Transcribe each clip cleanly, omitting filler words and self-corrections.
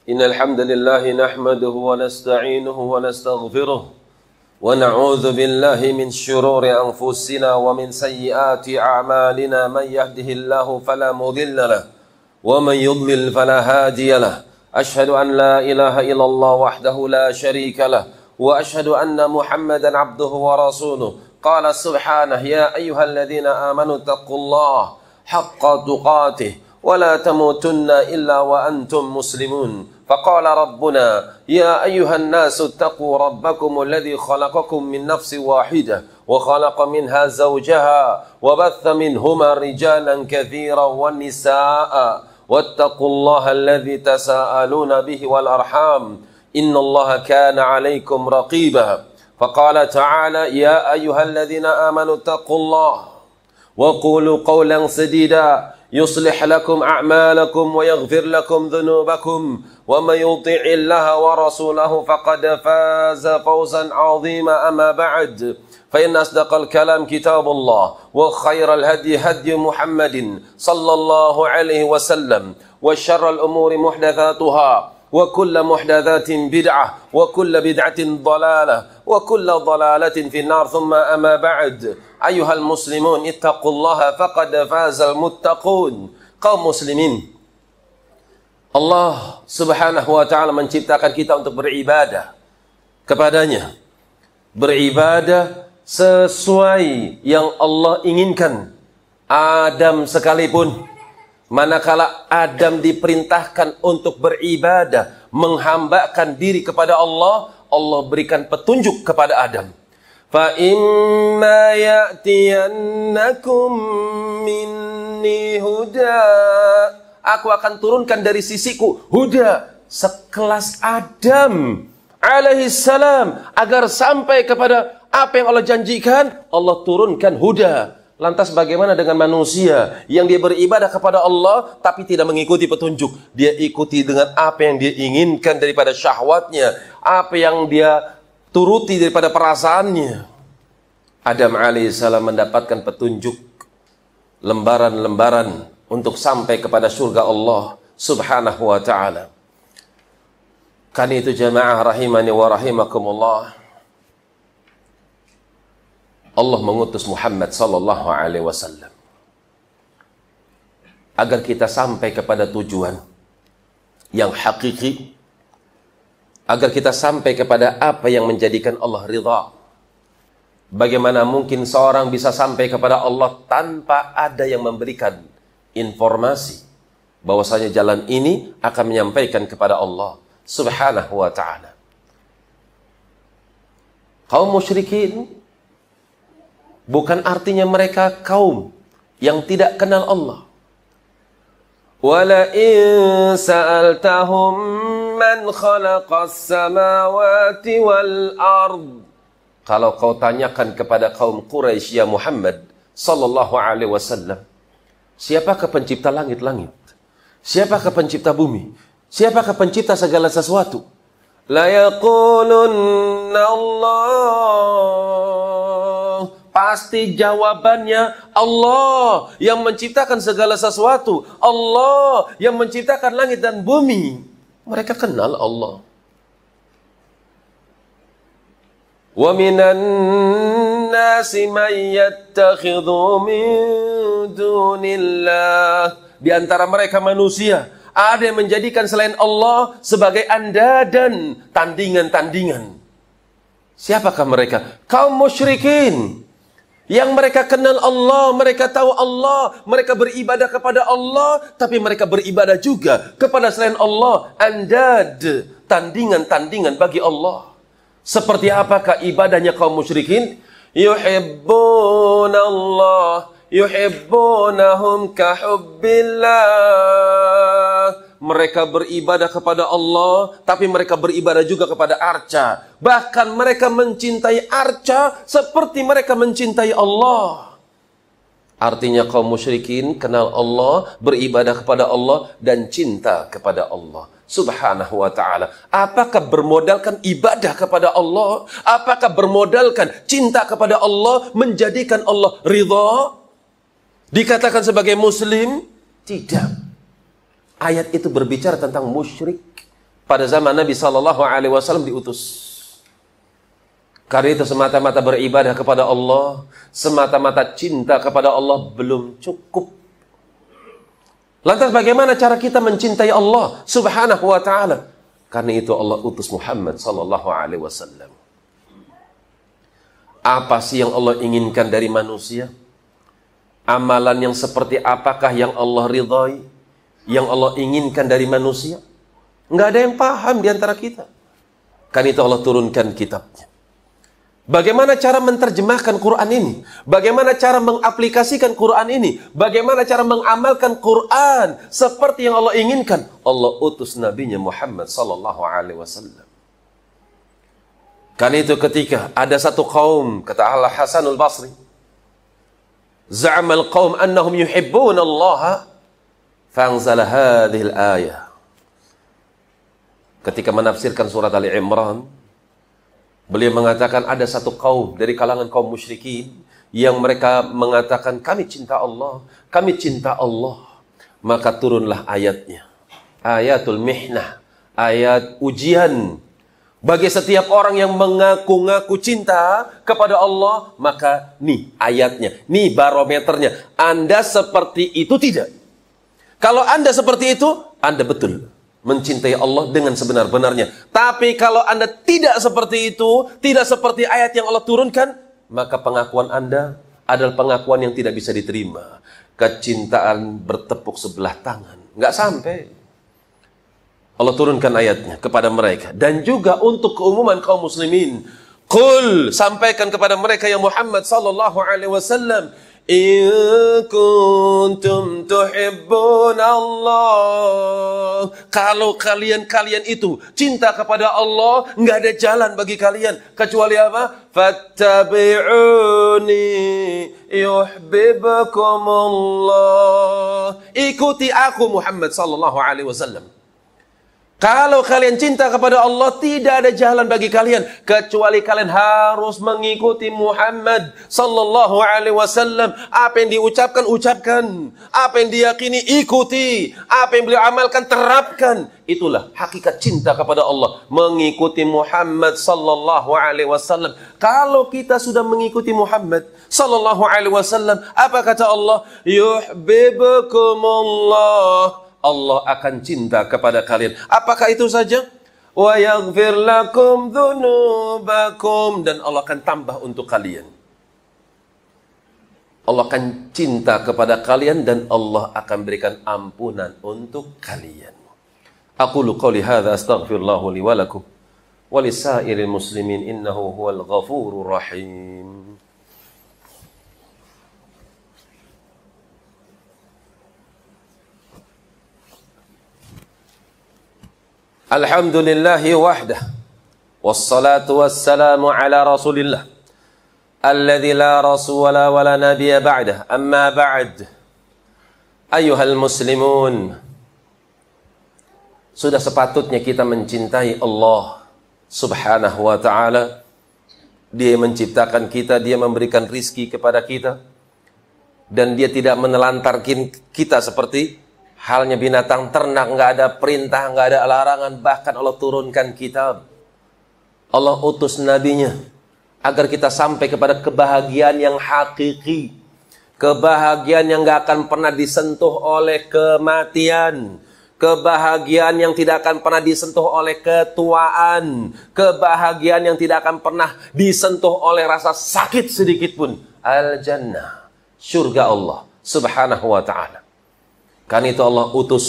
إن الحمد لله نحمده ونستعينه ونستغفره ونعوذ بالله من شرور أنفسنا ومن سيئات أعمالنا من يهده الله فلا مضل له ومن يضلل فلا هادي له أشهد أن لا إله إلا الله وحده لا شريك له وأشهد أن محمدا عبده ورسوله قال سبحانه يا أيها الذين آمنوا اتقوا الله حق تقاته ولا تموتن إلا وأنتم مسلمون فقال ربنا يا أيها الناس اتقوا ربكم الذي خلقكم من نفس واحدة وخلق منها زوجها وبث منهما رجالا كثيرا والنساء واتقوا الله الذي تساءلون به والأرحام إن الله كان عليكم رقيبا فقال تعالى يا أيها الذين آمنوا اتقوا الله وقولوا قولا سديدا يصلح لكم أعمالكم ويغفر لكم ذنوبكم ومن يطع الله ورسوله فقد فاز فوزا عظيما أما بعد فإن أصدق الكلام كتاب الله وخير الهدي هدي محمد صلى الله عليه وسلم وشر الأمور محدثاتها وكل محدثات بدعة وكل بدعة ضلالة وكل ضلالة في النار ثم أما بعد أيها المسلمون اتقوا الله فقد فاز المتقون kaum muslimin Allah subhanahu wa ta'ala menciptakan kita untuk beribadah kepadanya, beribadah sesuai yang Allah inginkan. Adam sekalipun, manakala Adam diperintahkan untuk beribadah, menghambakan diri kepada Allah, Allah berikan petunjuk kepada Adam. Fa imma ya'tiyannakum minni huda, aku akan turunkan dari sisiku huda, sekelas Adam alaihi salam, agar sampai kepada apa yang Allah janjikan, Allah turunkan huda. Lantas bagaimana dengan manusia yang dia beribadah kepada Allah tapi tidak mengikuti petunjuk? Dia ikuti dengan apa yang dia inginkan daripada syahwatnya, apa yang dia turuti daripada perasaannya. Adam alaihissalam mendapatkan petunjuk, lembaran-lembaran untuk sampai kepada surga Allah subhanahu wa ta'ala. Karena itu jamaah rahimani wa rahimakumullah, Allah mengutus Muhammad sallallahu alaihi wasallam agar kita sampai kepada tujuan yang hakiki, agar kita sampai kepada apa yang menjadikan Allah ridha. Bagaimana mungkin seorang bisa sampai kepada Allah tanpa ada yang memberikan informasi bahwasanya jalan ini akan menyampaikan kepada Allah subhanahu wa ta'ala. Kaum musyrikin bukan artinya mereka kaum yang tidak kenal Allah. Wala in sa'altahum man khalaqas samawati wal ard. Kalau kau tanyakan kepada kaum Quraisy ya Muhammad sallallahu alaihi wasallam, siapakah pencipta langit-langit? Siapakah pencipta bumi? Siapakah pencipta segala sesuatu? La yaqulunna Allah. Pasti jawabannya Allah yang menciptakan segala sesuatu, Allah yang menciptakan langit dan bumi. Mereka kenal Allah. Wa minan nasi man yattakhidhu min dunillah. Di antara mereka manusia ada yang menjadikan selain Allah sebagai andadan, tandingan-tandingan. Siapakah mereka? Kaum musyrikin yang mereka kenal Allah, mereka tahu Allah, mereka beribadah kepada Allah, tapi mereka beribadah juga kepada selain Allah, andad, tandingan-tandingan bagi Allah. Seperti apakah ibadahnya kaum musyrikin? Yuhibbunallah, yuhibbunahum kahubbillah. Mereka beribadah kepada Allah, tapi mereka beribadah juga kepada arca. Bahkan mereka mencintai arca seperti mereka mencintai Allah. Artinya kaum musyrikin kenal Allah, beribadah kepada Allah, dan cinta kepada Allah subhanahu wa ta'ala. Apakah bermodalkan ibadah kepada Allah? Apakah bermodalkan cinta kepada Allah, menjadikan Allah ridha, dikatakan sebagai muslim? Tidak. Ayat itu berbicara tentang musyrik pada zaman Nabi SAW diutus. Karena itu semata-mata beribadah kepada Allah, semata-mata cinta kepada Allah belum cukup. Lantas bagaimana cara kita mencintai Allah Subhanahu wa ta'ala? Karena itu Allah utus Muhammad SAW. Apa sih yang Allah inginkan dari manusia? Amalan yang seperti apakah yang Allah ridhai, yang Allah inginkan dari manusia? Nggak ada yang paham di antara kita. Karena itu Allah turunkan kitabnya. Bagaimana cara menerjemahkan Quran ini? Bagaimana cara mengaplikasikan Quran ini? Bagaimana cara mengamalkan Quran seperti yang Allah inginkan? Allah utus nabinya Muhammad sallallahu alaihi wasallam. Karena itu ketika ada satu kaum, kata Allah Hasanul Basri, za'amal qaum annahum yuhibbuna Allah fa'anzala hadhil ayah. Ketika menafsirkan surat Ali Imran, beliau mengatakan ada satu kaum dari kalangan kaum musyrikin yang mereka mengatakan kami cinta Allah, kami cinta Allah. Maka turunlah ayatnya. Ayatul mihnah, ayat ujian. Bagi setiap orang yang mengaku-ngaku cinta kepada Allah, maka nih ayatnya, nih barometernya. Anda seperti itu tidak? Kalau Anda seperti itu, Anda betul mencintai Allah dengan sebenar-benarnya. Tapi kalau Anda tidak seperti itu, tidak seperti ayat yang Allah turunkan, maka pengakuan Anda adalah pengakuan yang tidak bisa diterima. Kecintaan bertepuk sebelah tangan. Nggak sampai. Allah turunkan ayatnya kepada mereka. Dan juga untuk keumuman kaum muslimin. Qul, sampaikan kepada mereka yang Muhammad sallallahu alaihi wasallam, in kuntum tuhibbun Allah. Kalau kalian itu cinta kepada Allah, nggak ada jalan bagi kalian kecuali apa? Fattabi'uni yuhibbukumullah. Ikuti aku Muhammad sallallahu alaihi wasallam. Kalau kalian cinta kepada Allah, tidak ada jalan bagi kalian kecuali kalian harus mengikuti Muhammad sallallahu alaihi wasallam. Apa yang diucapkan, ucapkan. Apa yang diyakini, ikuti. Apa yang beliau amalkan, terapkan. Itulah hakikat cinta kepada Allah, mengikuti Muhammad sallallahu alaihi wasallam. Kalau kita sudah mengikuti Muhammad sallallahu alaihi wasallam, apa kata Allah? Yuhibbukumullah. Allah akan cinta kepada kalian. Apakah itu saja? Wa yaghfir lakum dzunubakum, dan Allah akan tambah untuk kalian. Allah akan cinta kepada kalian dan Allah akan berikan ampunan untuk kalian. Aqulu qouli hadza astaghfirullahu li wa lakum wa lisairil muslimin innahu huwal ghafurur rahim. Alhamdulillahi wahdah, wassalatu wassalamu ala rasulillah alladzi la rasula wa la nabiyya ba'dah, amma ba'd. Ayyuhal muslimun, sudah sepatutnya kita mencintai Allah subhanahu wa ta'ala. Dia menciptakan kita, dia memberikan rizki kepada kita, dan dia tidak menelantarkan kita seperti halnya binatang ternak. Nggak ada perintah, nggak ada larangan. Bahkan Allah turunkan kitab. Allah utus nabinya agar kita sampai kepada kebahagiaan yang hakiki. Kebahagiaan yang nggak akan pernah disentuh oleh kematian. Kebahagiaan yang tidak akan pernah disentuh oleh ketuaan. Kebahagiaan yang tidak akan pernah disentuh oleh rasa sakit sedikit pun. Al-Jannah, surga Allah subhanahu wa ta'ala. Karena itu Allah utus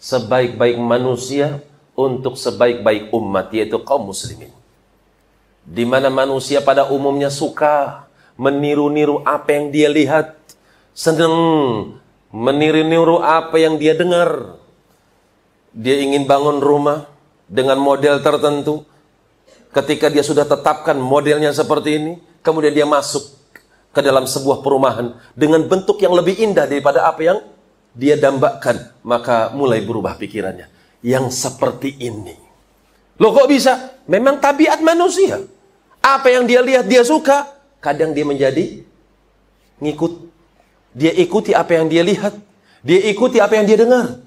sebaik-baik manusia untuk sebaik-baik umat, yaitu kaum muslimin. Di mana manusia pada umumnya suka meniru-niru apa yang dia lihat, senang meniru-niru apa yang dia dengar. Dia ingin bangun rumah dengan model tertentu. Ketika dia sudah tetapkan modelnya seperti ini, kemudian dia masuk ke dalam sebuah perumahan dengan bentuk yang lebih indah daripada apa yang dia dambakan, maka mulai berubah pikirannya. Yang seperti ini. Loh kok bisa? Memang tabiat manusia. Apa yang dia lihat, dia suka. Kadang dia menjadi ngikut. Dia ikuti apa yang dia lihat. Dia ikuti apa yang dia dengar.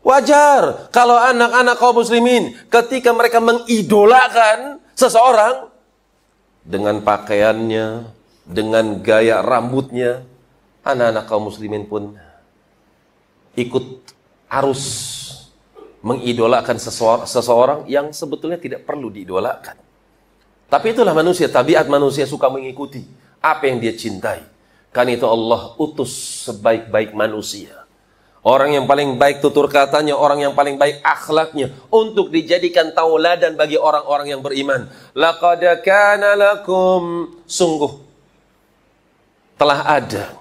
Wajar kalau anak-anak kaum muslimin ketika mereka mengidolakan seseorang dengan pakaiannya, dengan gaya rambutnya, anak-anak kaum muslimin pun ikut arus mengidolakan seseorang yang sebetulnya tidak perlu diidolakan. Tapi itulah manusia, tabiat manusia suka mengikuti apa yang dia cintai. Karena itu Allah utus sebaik-baik manusia, orang yang paling baik tutur katanya, orang yang paling baik akhlaknya, untuk dijadikan tauladan bagi orang-orang yang beriman. Laqad kana lakum, sungguh telah ada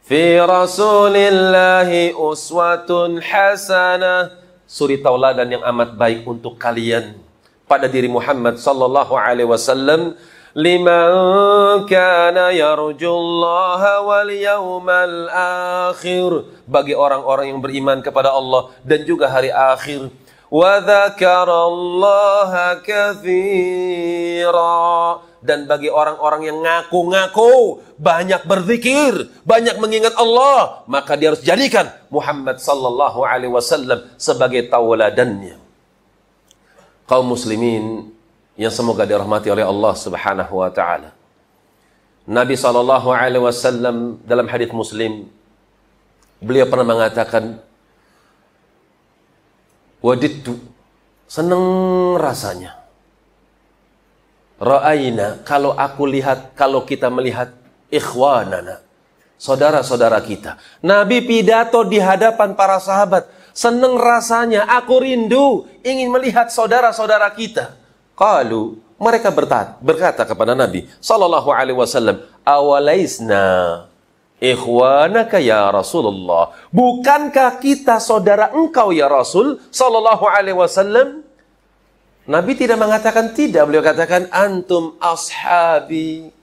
fi Rasulillahi uswatun hasanah, suri tauladan yang amat baik untuk kalian pada diri Muhammad sallallahu alaihi wasallam, liman kana yarjullaha wal yawmal akhir, bagi orang-orang yang beriman kepada Allah dan juga hari akhir. Wa dzakarallaha katsira, dan bagi orang-orang yang ngaku-ngaku banyak berzikir, banyak mengingat Allah, maka dia harus jadikan Muhammad sallallahu alaihi wasallam sebagai tauladannya. Kaum muslimin yang semoga dirahmati oleh Allah Subhanahu wa taala. Nabi sallallahu alaihi wasallam dalam hadis Muslim, beliau pernah mengatakan, wadidtu, senang rasanya, ra'aina, kalau kita melihat ikhwanana, saudara-saudara kita. Nabi pidato di hadapan para sahabat, senang rasanya, aku rindu ingin melihat saudara-saudara kita. Qalu, mereka berkata kepada Nabi sallallahu alaihi wasallam, awalaisna ikhwanaka ya Rasulullah, bukankah kita saudara engkau ya Rasul sallallahu alaihi wasallam? Nabi tidak mengatakan tidak, beliau katakan antum ashabi,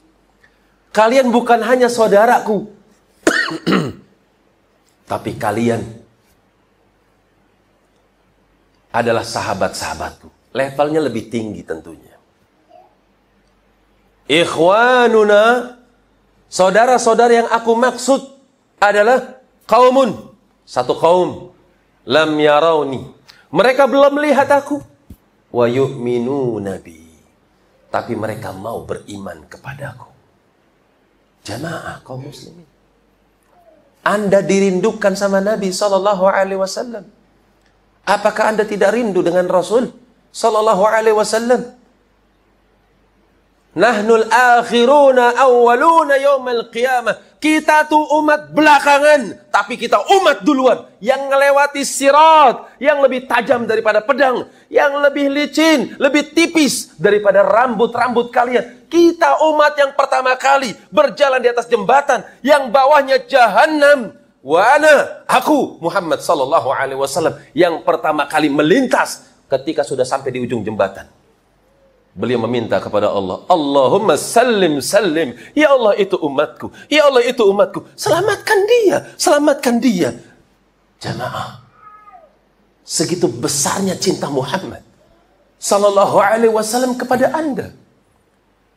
kalian bukan hanya saudaraku tapi kalian adalah sahabat-sahabatku. Levelnya lebih tinggi tentunya. Ikhwanuna, saudara-saudara yang aku maksud adalah kaumun, satu kaum, lam yarawni, mereka belum melihat aku, wa yu'minuna bi, tapi mereka mau beriman kepadaku. Jamaah kaum muslimin, Anda dirindukan sama Nabi sallallahu alaihi wasallam. Apakah Anda tidak rindu dengan Rasul sallallahu alaihi wasallam? Nahnul akhiruna awwaluna yaumal qiyamah. Kita tuh umat belakangan, tapi kita umat duluan yang melewati sirat yang lebih tajam daripada pedang, yang lebih licin, lebih tipis daripada rambut-rambut kalian. Kita umat yang pertama kali berjalan di atas jembatan yang bawahnya jahanam. Wa ana, aku Muhammad sallallahu alaihi wasallam yang pertama kali melintas ketika sudah sampai di ujung jembatan. Beliau meminta kepada Allah, Allahumma sallim sallim, ya Allah itu umatku, ya Allah itu umatku, selamatkan dia, selamatkan dia. Jamaah, segitu besarnya cinta Muhammad sallallahu alaihi wasallam kepada Anda,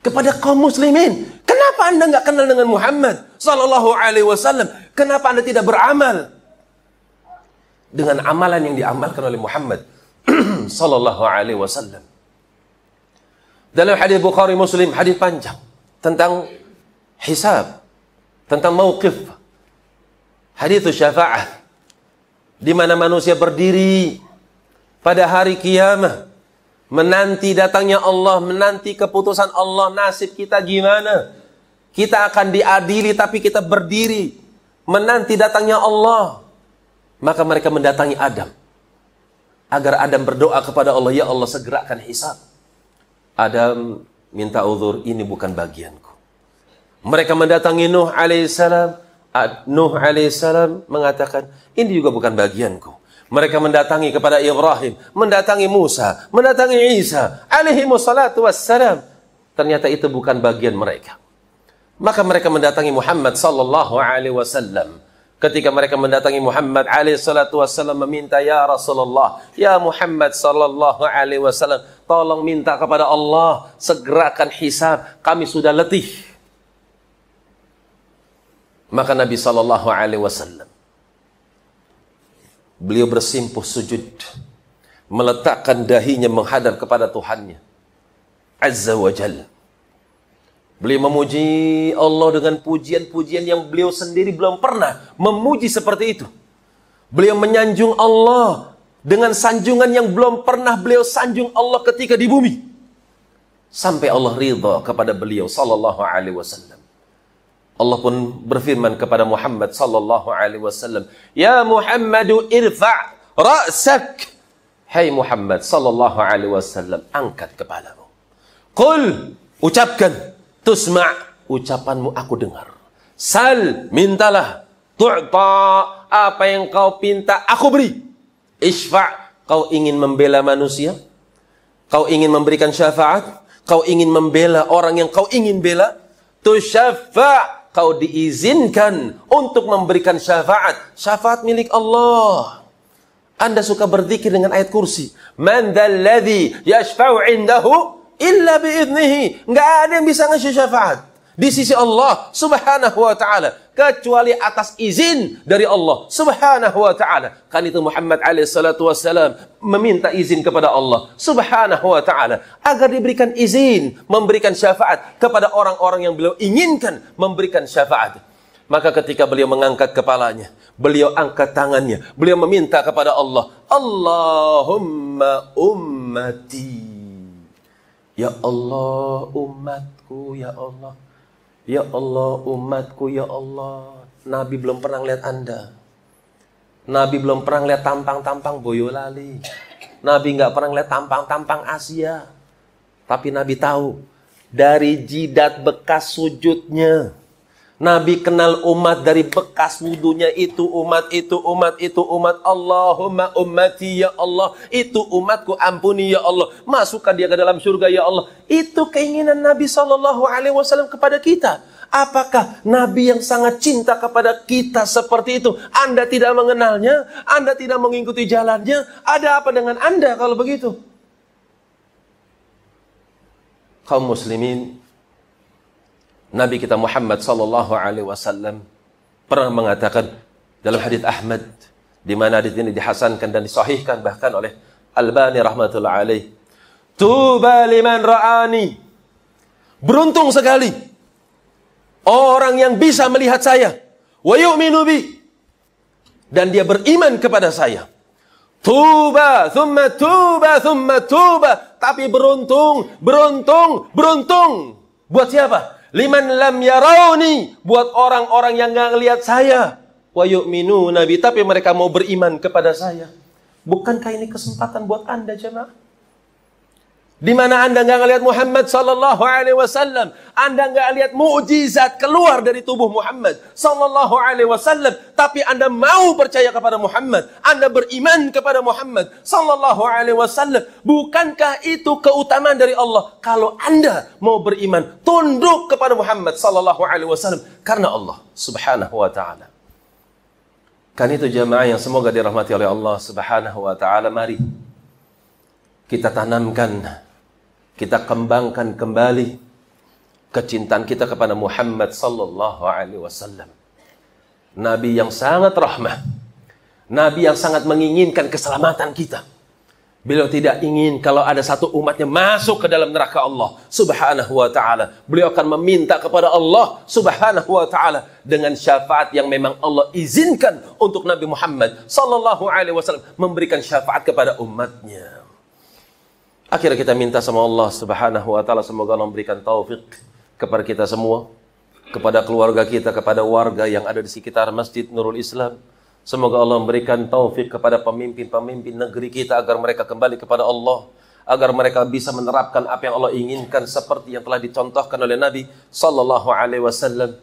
kepada kaum muslimin. Kenapa Anda nggak kenal dengan Muhammad sallallahu alaihi wasallam? Kenapa Anda tidak beramal dengan amalan yang diamalkan oleh Muhammad sallallahu alaihi wasallam? Dalam hadis Bukhari Muslim, hadis panjang tentang hisab, tentang mauqif, hadis syafa'ah, di mana manusia berdiri pada hari kiamat menanti datangnya Allah, menanti keputusan Allah, nasib kita gimana? Kita akan diadili tapi kita berdiri menanti datangnya Allah. Maka mereka mendatangi Adam agar Adam berdoa kepada Allah, ya Allah segerakan hisab. Adam minta uzur, ini bukan bagianku. Mereka mendatangi Nuh alaihissalam. Nuh alaihissalam mengatakan, ini juga bukan bagianku. Mereka mendatangi kepada Ibrahim, mendatangi Musa, mendatangi Isa alaihimussalatu wassalam. Ternyata itu bukan bagian mereka. Maka mereka mendatangi Muhammad sallallahu alaihi wasallam. Ketika mereka mendatangi Muhammad alaihi salatu wassalam meminta, ya Rasulullah, ya Muhammad sallallahu alaihi wasallam, tolong minta kepada Allah segerakan hisab, kami sudah letih. Maka Nabi sallallahu alaihi wasallam Beliau bersimpuh sujud, meletakkan dahinya menghadap kepada Tuhannya Azza wa Jalla. Beliau memuji Allah dengan pujian-pujian yang beliau sendiri belum pernah memuji seperti itu. Beliau menyanjung Allah dengan sanjungan yang belum pernah beliau sanjung Allah ketika di bumi. Sampai Allah ridha kepada beliau sallallahu alaihi wasallam. Allah pun berfirman kepada Muhammad sallallahu alaihi wasallam, "Ya Muhammadu irfa' ra'sak." Hai Muhammad sallallahu alaihi wasallam, angkat kepalamu. Qul, ucapkan, tusma', ucapanmu aku dengar. Sal, mintalah, tu'ta, apa yang kau pinta aku beri. Isfa', kau ingin membela manusia? Kau ingin memberikan syafaat? Kau ingin membela orang yang kau ingin bela? Tusyaffa', kau diizinkan untuk memberikan syafaat. Syafaat milik Allah. Anda suka berzikir dengan ayat kursi. Man dzalladzi yashfa'u 'indahu illa bi'idnihi. Enggak ada yang bisa ngasih syafaat di sisi Allah Subhanahu wa taala kecuali atas izin dari Allah Subhanahu wa taala. Kan itu Muhammad alaihi salatu wasalam meminta izin kepada Allah Subhanahu wa taala agar diberikan izin memberikan syafaat kepada orang-orang yang beliau inginkan memberikan syafaat. Maka ketika beliau mengangkat kepalanya, beliau angkat tangannya, beliau meminta kepada Allah, Allahumma ummati. Ya Allah umatku, ya Allah. Ya Allah umatku, ya Allah. Nabi belum pernah lihat Anda. Nabi belum pernah lihat tampang-tampang Boyolali. Nabi nggak pernah lihat tampang-tampang Asia. Tapi Nabi tahu dari jidat bekas sujudnya. Nabi kenal umat dari bekas wudunya itu, umat itu, umat itu, umat. Allahumma ummati, ya Allah. Itu umatku, ampuni ya Allah. Masukkan dia ke dalam surga ya Allah. Itu keinginan Nabi SAW kepada kita. Apakah Nabi yang sangat cinta kepada kita seperti itu? Anda tidak mengenalnya, Anda tidak mengikuti jalannya. Ada apa dengan Anda kalau begitu? Kaum muslimin, Nabi kita Muhammad sallallahu alaihi wasallam pernah mengatakan dalam hadits Ahmad, di mana hadits ini dihasankan dan disahihkan bahkan oleh Albani rahmatullah alaih. Tuba liman ra'ani. Beruntung sekali orang yang bisa melihat saya, wa yu'minu bi, dan dia beriman kepada saya. Tuba, thumma tuba, thumma tuba. Tapi beruntung, beruntung, beruntung. Buat siapa? Liman lam yarawni, buat orang-orang yang nggak lihat saya. Wa yu'minu nabi, tapi mereka mau beriman kepada saya. Bukankah ini kesempatan buat Anda jemaah? Di mana Anda nggak ngelihat Muhammad sallallahu alaihi wasallam, Anda nggak lihat mukjizat keluar dari tubuh Muhammad sallallahu alaihi wasallam, tapi Anda mau percaya kepada Muhammad, Anda beriman kepada Muhammad sallallahu alaihi wasallam. Bukankah itu keutamaan dari Allah kalau Anda mau beriman, tunduk kepada Muhammad sallallahu alaihi wasallam karena Allah Subhanahu wa taala. Kan itu jemaah yang semoga dirahmati oleh Allah Subhanahu wa taala. Mari kita tanamkan, kita kembangkan kembali kecintaan kita kepada Muhammad sallallahu alaihi wasallam. Nabi yang sangat rahmah, Nabi yang sangat menginginkan keselamatan kita. Beliau tidak ingin kalau ada satu umatnya masuk ke dalam neraka Allah Subhanahu wa taala. Beliau akan meminta kepada Allah Subhanahu wa taala dengan syafaat yang memang Allah izinkan untuk Nabi Muhammad sallallahu alaihi wasallam memberikan syafaat kepada umatnya. Akhirnya kita minta sama Allah Subhanahu wa taala, semoga Allah memberikan taufik kepada kita semua, kepada keluarga kita, kepada warga yang ada di sekitar Masjid Nurul Islam. Semoga Allah memberikan taufik kepada pemimpin-pemimpin negeri kita agar mereka kembali kepada Allah, agar mereka bisa menerapkan apa yang Allah inginkan seperti yang telah dicontohkan oleh Nabi sallallahu alaihi wasallam.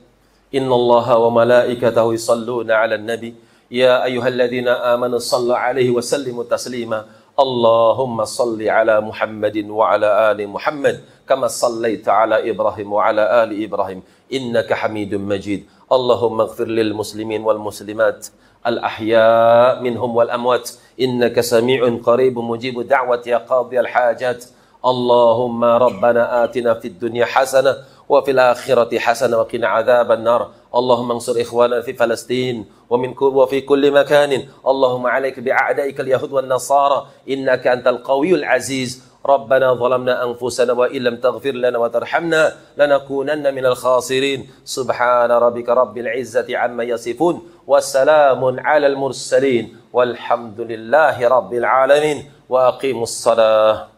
Innallaha wa malaikatahu yusholluna 'alan nabi ya ayyuhalladzina amanu shallu 'alaihi wa sallimu taslima. Allahumma salli ala Muhammadin wa ala ali Muhammad kama sallaita ala Ibrahim wa ala ali Ibrahim innaka Hamidum Majid. Allahumma ighfir lil muslimin wal muslimat al ahya minhum wal amwat innaka sami'un qaribun mujibud da'wati ya qadhi al hajat. Allahumma rabbana atina fid dunya hasanah wa fil akhirati hasanah wa qina adzaban nar. اللهم انصر إخواننا في فلسطين وفي كل مكان. اللهم عليك بأعدائك اليهود والنصارى إنك أنت القوي العزيز. ربنا ظلمنا أنفسنا وإن لم تغفر لنا وترحمنا لنكونن من الخاسرين. سبحان ربك رب العزة عما يصفون والسلام على المرسلين والحمد لله رب العالمين. وأقيموا الصلاة.